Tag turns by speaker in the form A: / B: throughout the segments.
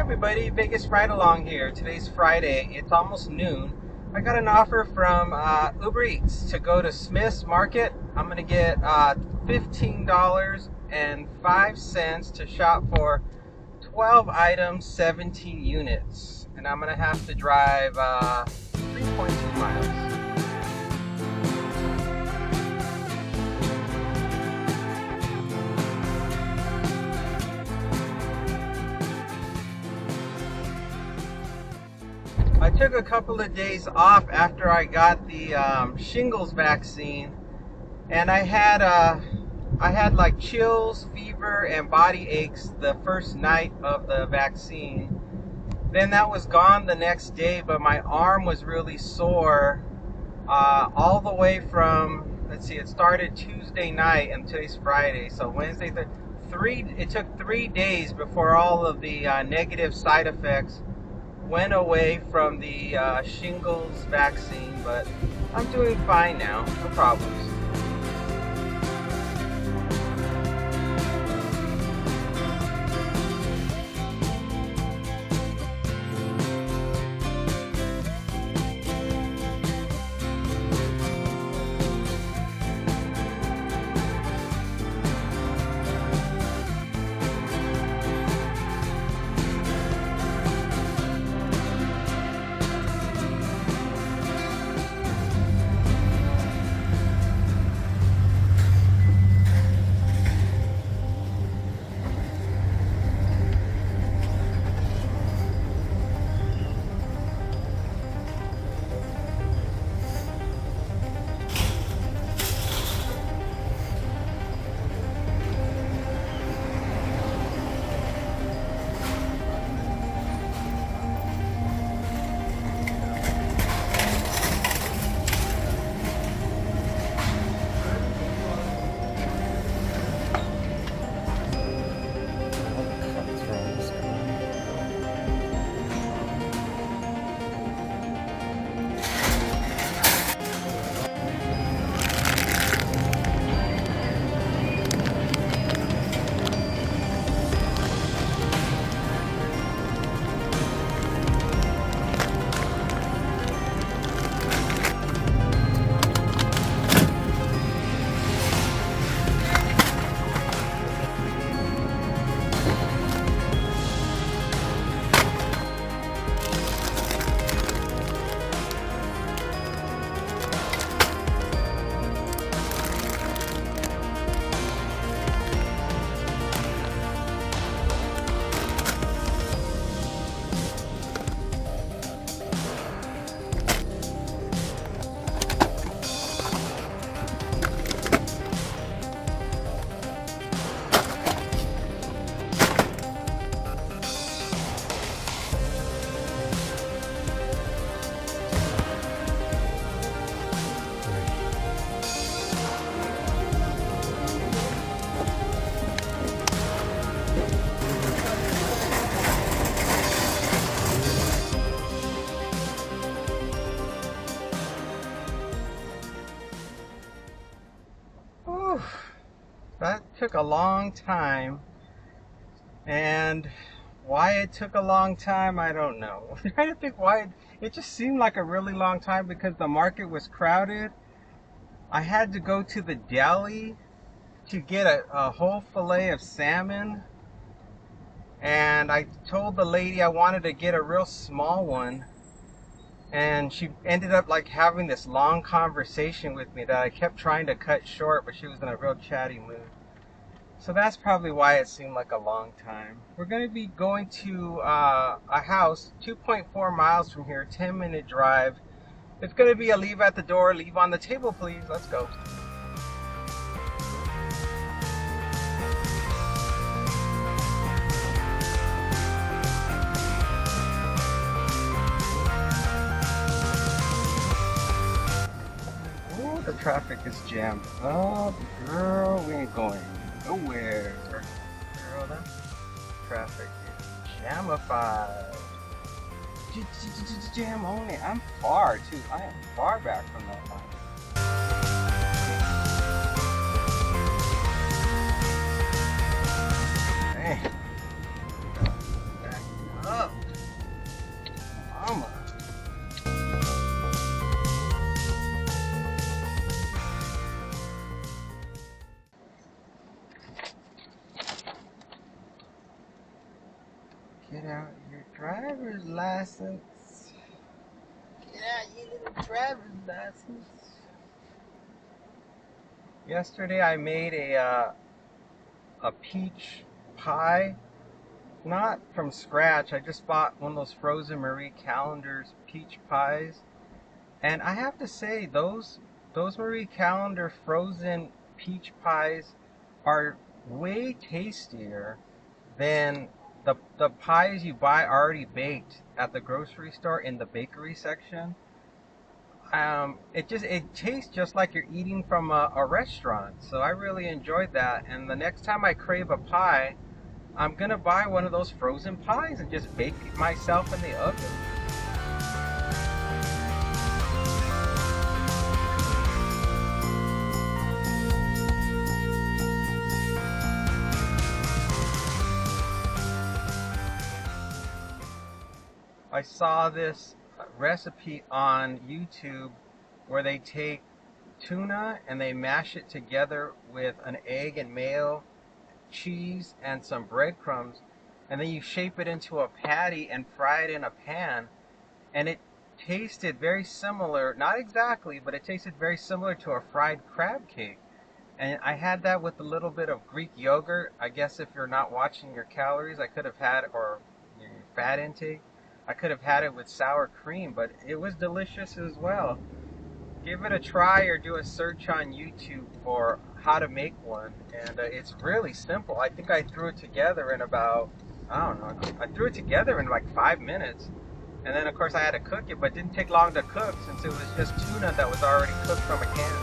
A: everybody, Vegas Ride Along here. Today's Friday. It's almost noon. I got an offer from Uber Eats to go to Smith's Market. I'm going to get $15.05 to shop for 12 items, 17 units. And I'm going to have to drive 3.2 miles. I took a couple of days off after I got the shingles vaccine, and I had like chills, fever, and body aches the first night of the vaccine. Then that was gone the next day, but my arm was really sore all the way from, let's see, it started Tuesday night and today's Friday, so Wednesday, it took 3 days before all of the negative side effects went away from the shingles vaccine, but I'm doing fine now, no problems. That took a long time, and why it took a long time, I don't know. I'm trying to think why it just seemed like a really long time because the market was crowded. I had to go to the deli to get a whole fillet of salmon, and I told the lady I wanted to get a real small one, and she ended up like having this long conversation with me that I kept trying to cut short, but she was in a real chatty mood. So that's probably why it seemed like a long time. We're going to be going to a house 2.4 miles from here, 10-minute drive. It's going to be a leave at the door, leave on the table, please. Let's go. The traffic is jammed up, girl. We ain't going nowhere. Girl, that traffic is jamified. Jam on it. I'm far too. I am far back from that line. Dang. Back up. Get out your driver's license. Get out your little driver's license. Yesterday I made a peach pie, not from scratch. I just bought one of those frozen Marie Callender's peach pies, and I have to say those Marie Callender frozen peach pies are way tastier than the pies you buy already baked at the grocery store in the bakery section. It tastes just like you're eating from a restaurant. So I really enjoyed that. And the next time I crave a pie, I'm gonna buy one of those frozen pies and just bake it myself in the oven. I saw this recipe on YouTube where they take tuna and they mash it together with an egg and mayo, cheese, and some breadcrumbs, and then you shape it into a patty and fry it in a pan. And it tasted very similar, not exactly, but it tasted very similar to a fried crab cake. And I had that with a little bit of Greek yogurt. I guess if you're not watching your calories, I could have had, or your fat intake, I could have had it with sour cream, but it was delicious as well. Give it a try or do a search on YouTube for how to make one. And it's really simple. I think I threw it together in about, I don't know, I threw it together in like 5 minutes. And then of course I had to cook it, but it didn't take long to cook since it was just tuna that was already cooked from a can.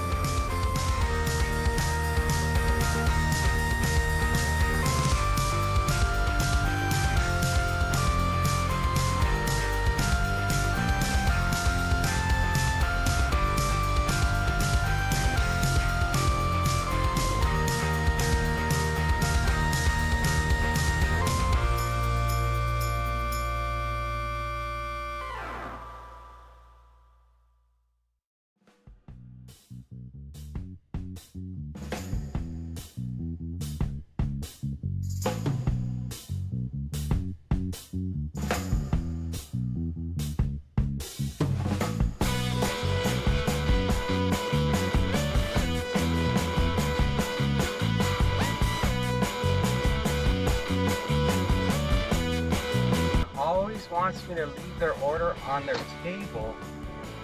A: Always wants me to leave their order on their table,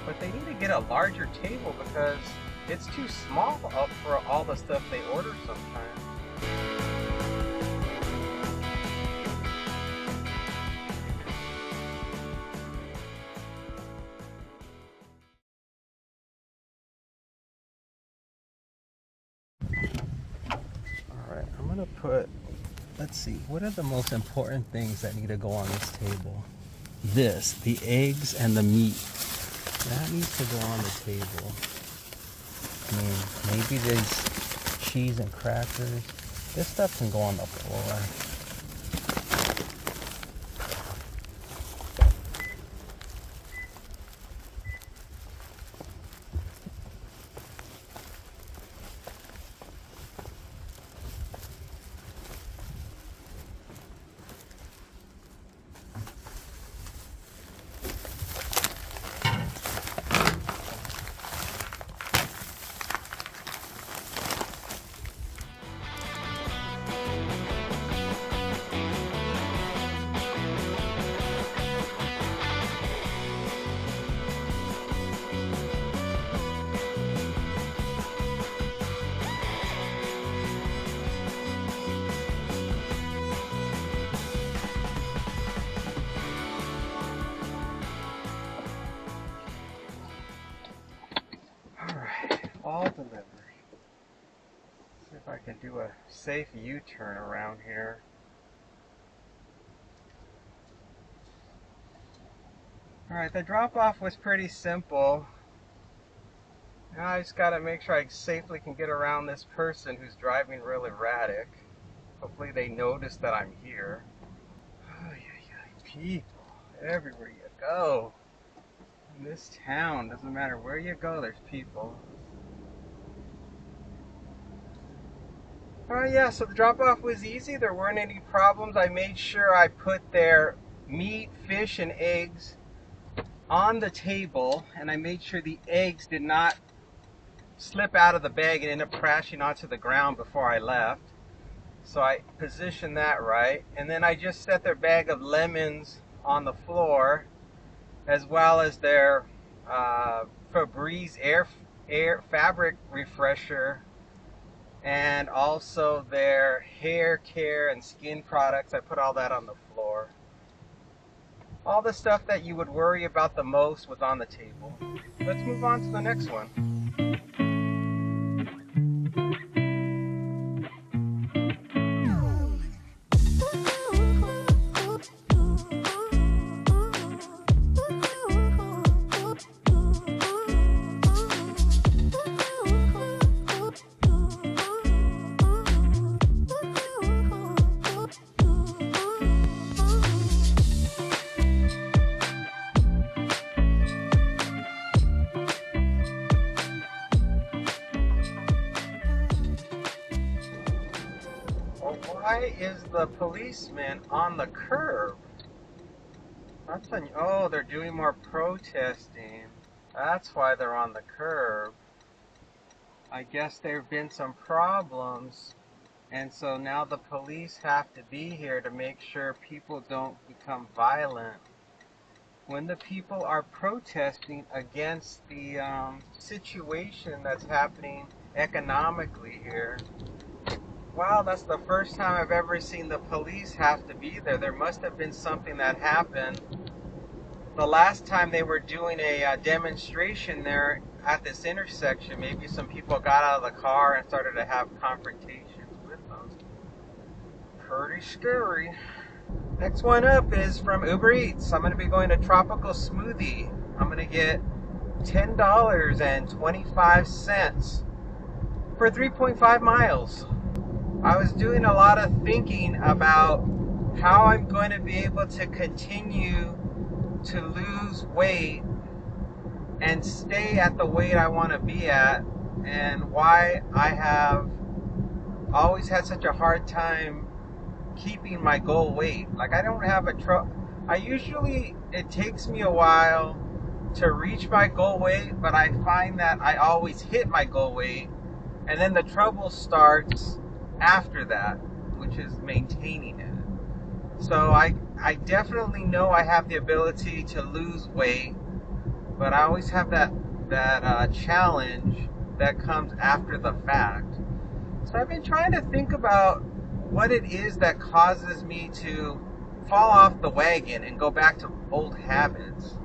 A: but they need to get a larger table because it's too small up for all the stuff they order sometimes. Alright, I'm gonna put, let's see, what are the most important things that need to go on this table? This, the eggs and the meat. That needs to go on the table. I mean, maybe there's cheese and crackers. This stuff can go on the floor. All delivered. See if I can do a safe U-turn around here. Alright, the drop-off was pretty simple. Now I just gotta make sure I safely can get around this person who's driving real erratic. Hopefully they notice that I'm here. Oh, yeah, people everywhere you go. In this town, doesn't matter where you go, there's people. Yeah, so the drop-off was easy. There weren't any problems. I made sure I put their meat, fish, and eggs on the table, and I made sure the eggs did not slip out of the bag and end up crashing onto the ground before I left. So I positioned that right, and then I just set their bag of lemons on the floor, as well as their Febreze air fabric refresher, and also their hair care and skin products. I put all that on the floor. All the stuff that you would worry about the most was on the table. Let's move on to the next one. Why is the policeman on the curb? Oh, they're doing more protesting. That's why they're on the curb. I guess there have been some problems, and so now the police have to be here to make sure people don't become violent. When the people are protesting against the situation that's happening economically here. Wow, that's the first time I've ever seen the police have to be there. There must have been something that happened the last time they were doing a demonstration there at this intersection. Maybe some people got out of the car and started to have confrontations with them. Pretty scary. Next one up is from Uber Eats. I'm going to be going to Tropical Smoothie. I'm going to get $10.25 for 3.5 miles. I was doing a lot of thinking about how I'm going to be able to continue to lose weight and stay at the weight I want to be at, and why I have always had such a hard time keeping my goal weight. Like, I don't have it takes me a while to reach my goal weight, but I find that I always hit my goal weight, and then the trouble starts after that, which is maintaining it. So I definitely know I have the ability to lose weight, but I always have that challenge that comes after the fact. So I've been trying to think about what it is that causes me to fall off the wagon and go back to old habits.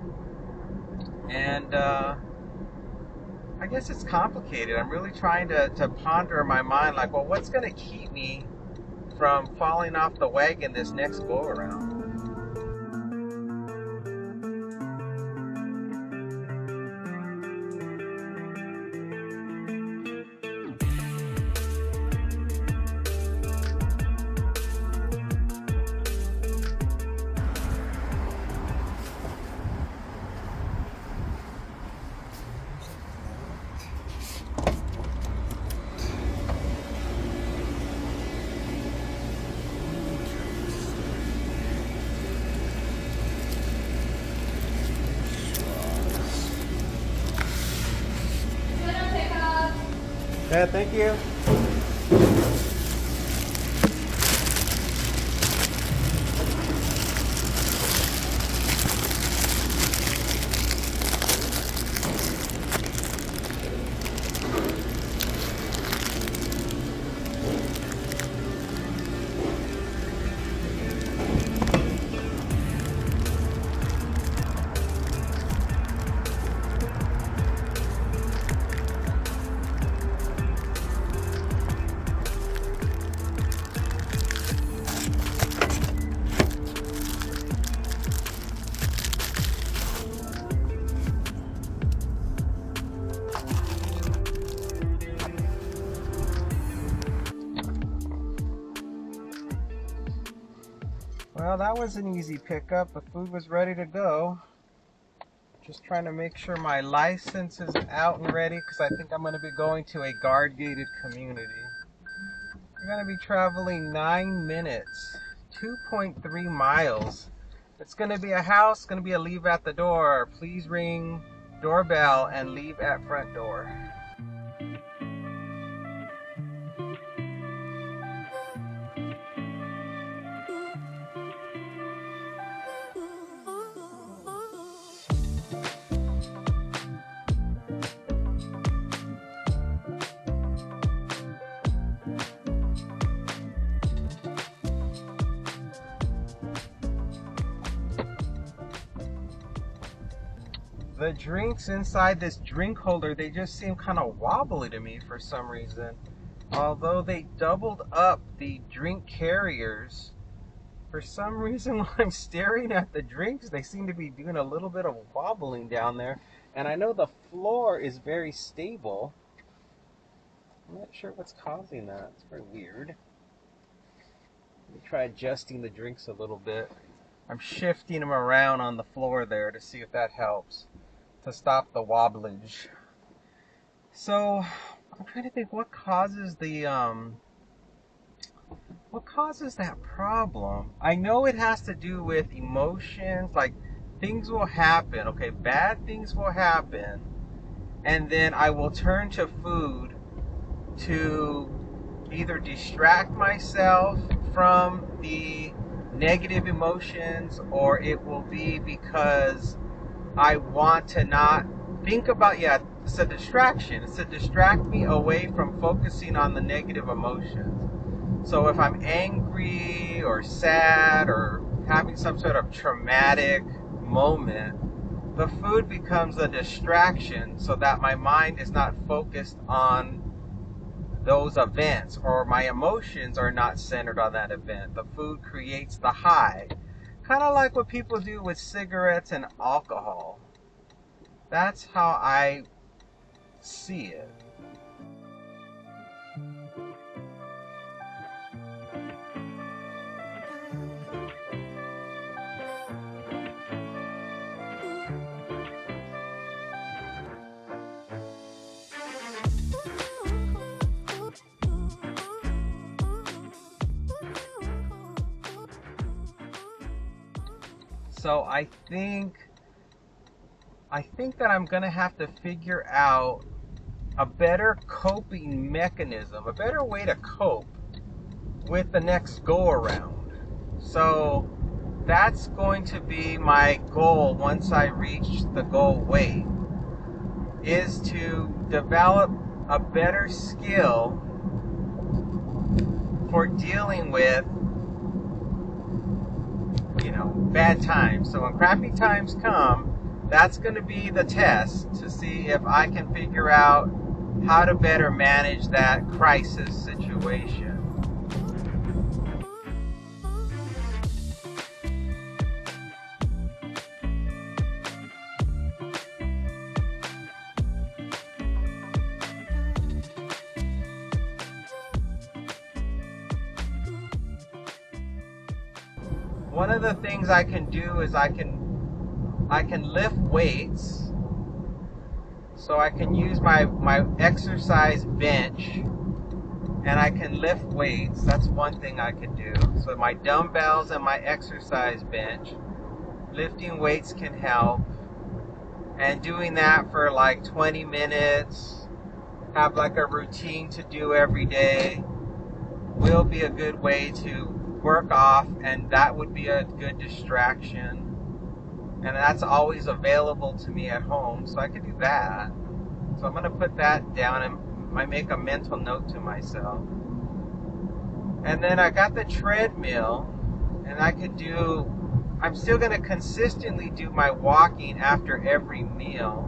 A: And I guess it's complicated. I'm really trying to ponder in my mind, like, well, what's going to keep me from falling off the wagon this next go around? Yeah, thank you. Well, that was an easy pickup. The food was ready to go. Just trying to make sure my license is out and ready, because I think I'm going to be going to a guard-gated community. We're going to be traveling 9 minutes, 2.3 miles. It's going to be a house, going to be a leave at the door. Please ring doorbell and leave at front door. The drinks inside this drink holder, they just seem kind of wobbly to me for some reason. Although they doubled up the drink carriers, for some reason when I'm staring at the drinks, they seem to be doing a little bit of wobbling down there. And I know the floor is very stable. I'm not sure what's causing that. It's very weird. Let me try adjusting the drinks a little bit. I'm shifting them around on the floor there to see if that helps to stop the wobblage. So I'm trying to think what causes that problem. I know it has to do with emotions, like things will happen, okay, bad things will happen, and then I will turn to food to either distract myself from the negative emotions, or it will be because I want to not think about, it's a distraction. It's to distract me away from focusing on the negative emotions. So if I'm angry or sad or having some sort of traumatic moment, the food becomes a distraction so that my mind is not focused on those events, or my emotions are not centered on that event. The food creates the high. Kind of like what people do with cigarettes and alcohol. That's how I see it. So I think that I'm gonna have to figure out a better coping mechanism, a better way to cope with the next go around. So that's going to be my goal once I reach the goal weight, is to develop a better skill for dealing with bad times. So when crappy times come, that's going to be the test to see if I can figure out how to better manage that crisis situation. One of the things I can do is I can lift weights. So I can use my exercise bench and I can lift weights. That's one thing I can do. So my dumbbells and my exercise bench, lifting weights can help. And doing that for like 20 minutes, have like a routine to do every day, will be a good way to work off, and that would be a good distraction, and that's always available to me at home, so I could do that. So I'm going to put that down and I make a mental note to myself. And then I got the treadmill, and I'm still going to consistently do my walking after every meal,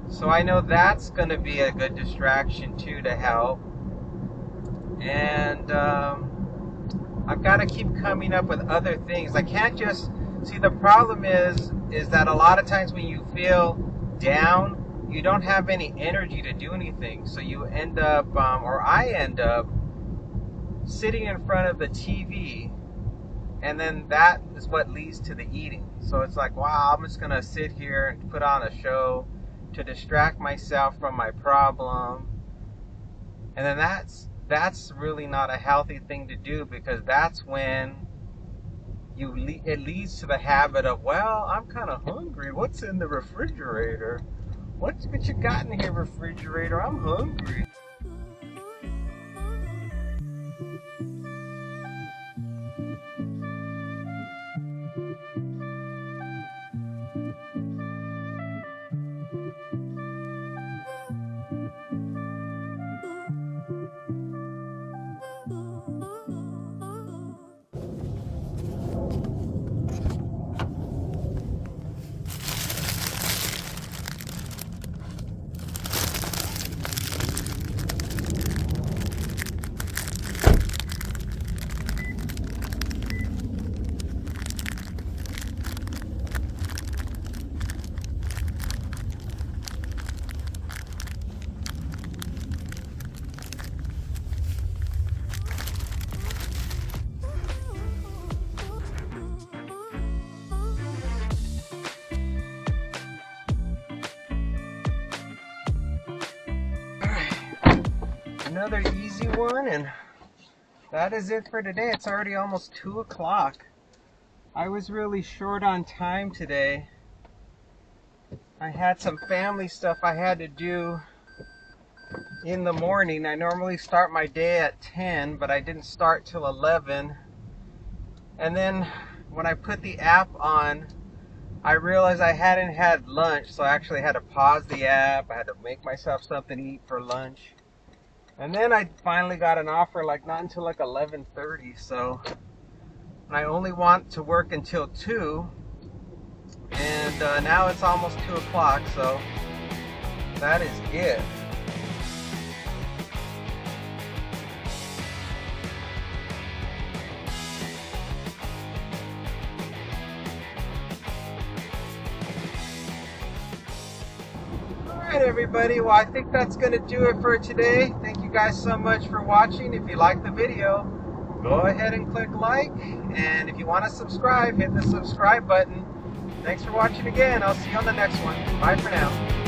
A: so I know that's going to be a good distraction too to help. And I've got to keep coming up with other things. I can't just see, the problem is that a lot of times when you feel down, you don't have any energy to do anything. So you end up, or I end up, sitting in front of the TV, and then that is what leads to the eating. So it's like, wow, I'm just gonna sit here and put on a show to distract myself from my problem, and then that's that's really not a healthy thing to do, because that's when it leads to the habit of, well, I'm kind of hungry. What's in the refrigerator? What you got in here, refrigerator? I'm hungry. Another easy one, and that is it for today. It's already almost 2 o'clock. I was really short on time today. I had some family stuff I had to do in the morning. I normally start my day at 10, but I didn't start till 11. And then when I put the app on, I realized I hadn't had lunch, so I actually had to pause the app. I had to make myself something to eat for lunch. And then I finally got an offer, like not until like 11:30. So I only want to work until 2, and now it's almost 2 o'clock. So that is it. Alright everybody, well I think that's going to do it for today. Thank you guys so much for watching. If you liked the video, go ahead and click like, and if you want to subscribe, hit the subscribe button. Thanks for watching again. I'll see you on the next one. Bye for now.